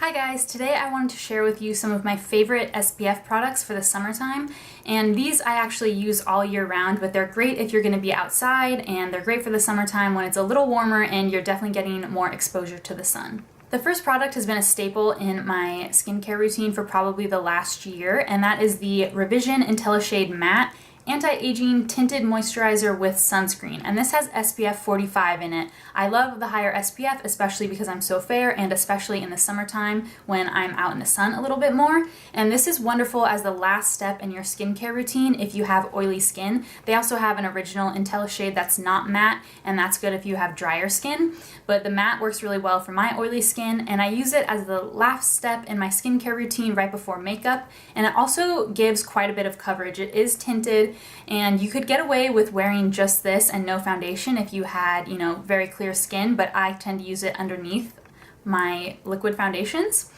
Hi guys, today I wanted to share with you some of my favorite SPF products for the summertime, and these I actually use all year round, but they're great if you're going to be outside, and they're great for the summertime when it's a little warmer and you're definitely getting more exposure to the sun. The first product has been a staple in my skincare routine for probably the last year, and that is the Revision Intellishade Matte Anti-Aging Tinted Moisturizer with Sunscreen, and this has SPF 45 in it. I love the higher SPF, especially because I'm so fair, and especially in the summertime when I'm out in the sun a little bit more. And this is wonderful as the last step in your skincare routine if you have oily skin. They also have an original Intellishade that's not matte, and that's good if you have drier skin. But the matte works really well for my oily skin, and I use it as the last step in my skincare routine right before makeup. And it also gives quite a bit of coverage. It is tinted, and you could get away with wearing just this and no foundation if you had, very clear skin, but I tend to use it underneath my liquid foundations.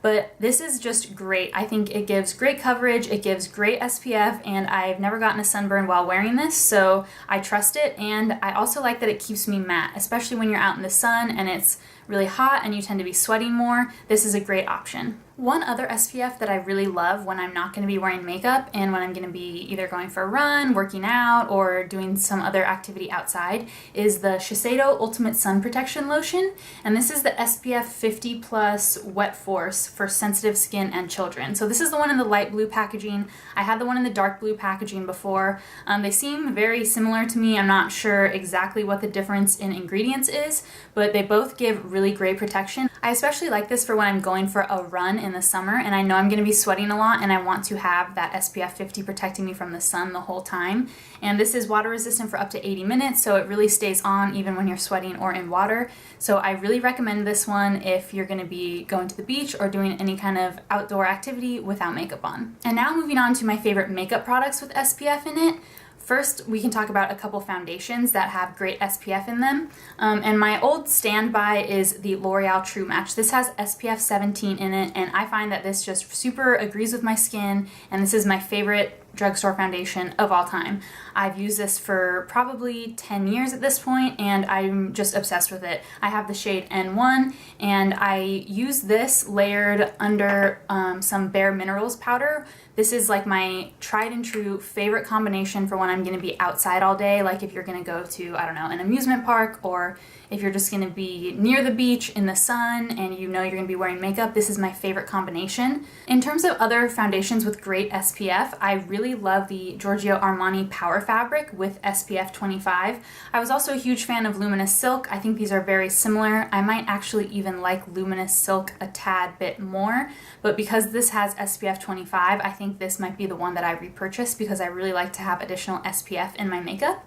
But this is just great. I think it gives great coverage, it gives great SPF, and I've never gotten a sunburn while wearing this, so I trust it. And I also like that it keeps me matte, especially when you're out in the sun and it's really hot and you tend to be sweating more. This is a great option. One other SPF that I really love when I'm not going to be wearing makeup and when I'm going to be either going for a run, working out, or doing some other activity outside is the Shiseido Ultimate Sun Protection Lotion. And this is the SPF 50 plus wet force for sensitive skin and children. So this is the one in the light blue packaging. I had the one in the dark blue packaging before. They seem very similar to me. I'm not sure exactly what the difference in ingredients is, but they both give really great protection. I especially like this for when I'm going for a run in the summer and I know I'm going to be sweating a lot and I want to have that SPF 50 protecting me from the sun the whole time. And this is water resistant for up to 80 minutes, so it really stays on even when you're sweating or in water. So I really recommend this one if you're going to be going to the beach or doing any kind of outdoor activity without makeup on. And now moving on to my favorite makeup products with SPF in it. First, we can talk about a couple foundations that have great SPF in them. And my old standby is the L'Oreal True Match. This has SPF 17 in it, and I find that this just super agrees with my skin, and this is my favorite drugstore foundation of all time. I've used this for probably 10 years at this point, and I'm just obsessed with it. I have the shade N1, and I use this layered under some Bare Minerals powder. This is like my tried and true favorite combination for when I'm going to be outside all day, like if you're going to go to, I don't know, an amusement park, or if you're just going to be near the beach in the sun and you're going to be wearing makeup. This is my favorite combination. In terms of other foundations with great SPF, I really love the Giorgio Armani Power Fabric with SPF 25. I was also a huge fan of Luminous Silk. I think these are very similar. I might actually even like Luminous Silk a tad bit more, but because this has SPF 25, I think this might be the one that I repurchase because I really like to have additional SPF in my makeup.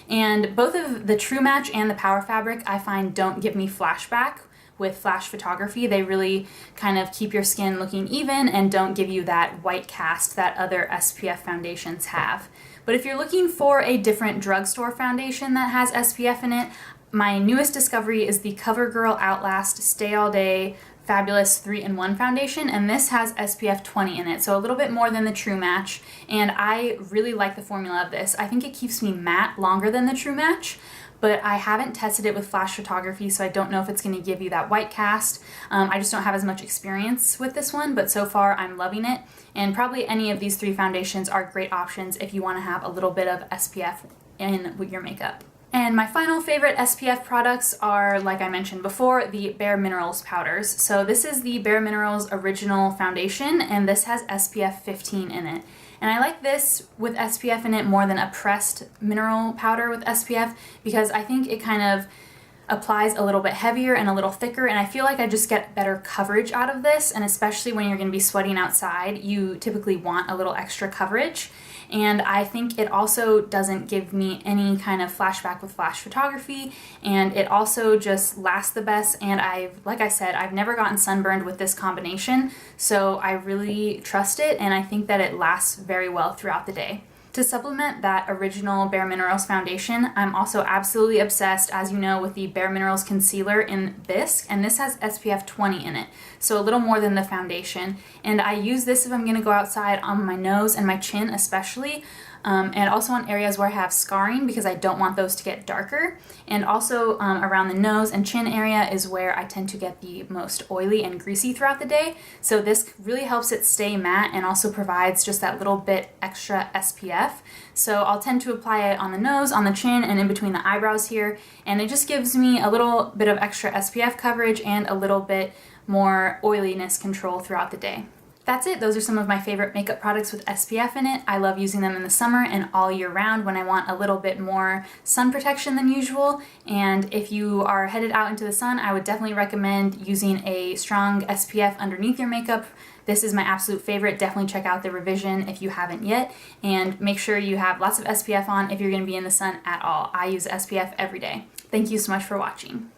And both of the True Match and the Power Fabric I find don't give me flashback with flash photography. They really kind of keep your skin looking even and don't give you that white cast that other SPF foundations have. But if you're looking for a different drugstore foundation that has SPF in it, my newest discovery is the Covergirl Outlast Stay All Day Fabulous 3-in-1 foundation, and this has SPF 20 in it, so a little bit more than the True Match, and I really like the formula of this. I think it keeps me matte longer than the True Match, but I haven't tested it with flash photography, so I don't know if it's going to give you that white cast. I just don't have as much experience with this one, but so far I'm loving it, and probably any of these three foundations are great options if you want to have a little bit of SPF in with your makeup. And my final favorite SPF products are, like I mentioned before, the Bare Minerals powders. So this is the Bare Minerals Original Foundation, and this has SPF 15 in it. And I like this with SPF in it more than a pressed mineral powder with SPF because I think it kind of applies a little bit heavier and a little thicker, and I feel like I just get better coverage out of this, and especially when you're going to be sweating outside, you typically want a little extra coverage. And I think it also doesn't give me any kind of flashback with flash photography, and it also just lasts the best, and like I said, I've never gotten sunburned with this combination, so I really trust it, and I think that it lasts very well throughout the day. To supplement that original Bare Minerals foundation, I'm also absolutely obsessed, as you know, with the Bare Minerals concealer in Bisque, and this has SPF 20 in it, so a little more than the foundation. And I use this if I'm going to go outside on my nose and my chin especially. and also on areas where I have scarring because I don't want those to get darker. And also around the nose and chin area is where I tend to get the most oily and greasy throughout the day. So this really helps it stay matte and also provides just that little bit extra SPF. So I'll tend to apply it on the nose, on the chin, and in between the eyebrows here. And it just gives me a little bit of extra SPF coverage and a little bit more oiliness control throughout the day. That's it. Those are some of my favorite makeup products with SPF in it. I love using them in the summer and all year round when I want a little bit more sun protection than usual. And if you are headed out into the sun, I would definitely recommend using a strong SPF underneath your makeup. This is my absolute favorite. Definitely check out the revision if you haven't yet. And make sure you have lots of SPF on if you're going to be in the sun at all. I use SPF every day. Thank you so much for watching.